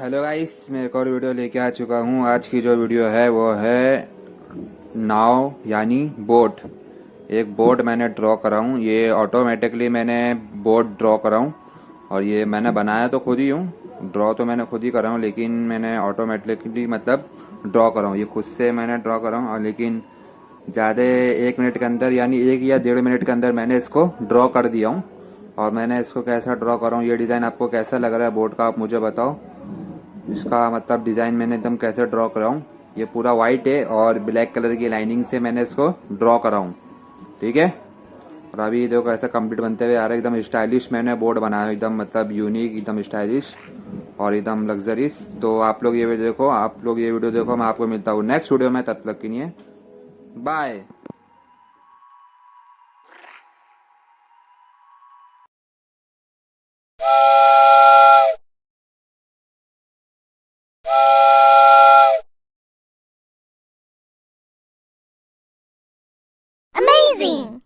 Hello guys, मैं एक और वीडियो लेके आ चुका हूँ। आज की जो वीडियो है वो है नाव यानी बोट। एक बोट मैंने ड्रॉ करा हूँ। ये ऑटोमेटिकली मैंने बोट ड्रॉ करा हूँ और ये मैंने बनाया तो खुद ही हूँ। ड्रॉ तो मैंने खुद ही करा हूँ, लेकिन मैंने ऑटोमेटिकली मतलब ड्रॉ करा हूँ। ये खुद से मैंने ड्रॉ करा हूँ और लेकिन ज़्यादा 1 मिनट के अंदर यानी 1 या 1.5 मिनट के अंदर मैंने इसको ड्रॉ कर दिया हूँ। और मैंने इसको कैसा ड्रॉ करा हूँ, ये डिज़ाइन आपको कैसा लग रहा है बोट का, आप मुझे बताओ। इसका मतलब डिज़ाइन मैंने एकदम कैसे ड्रॉ करा हूँ। ये पूरा वाइट है और ब्लैक कलर की लाइनिंग से मैंने इसको ड्रॉ करा हूँ, ठीक है। और अभी देखो ऐसा कंप्लीट बनते हुए आ रहा है। एकदम स्टाइलिश मैंने बोर्ड बनाया है, एकदम मतलब यूनिक, एकदम स्टाइलिश और एकदम लग्जरीज। तो आप लोग ये वीडियो देखो। मैं आपको मिलता हूँ नेक्स्ट वीडियो में, तब तक के लिए बाय। Amazing!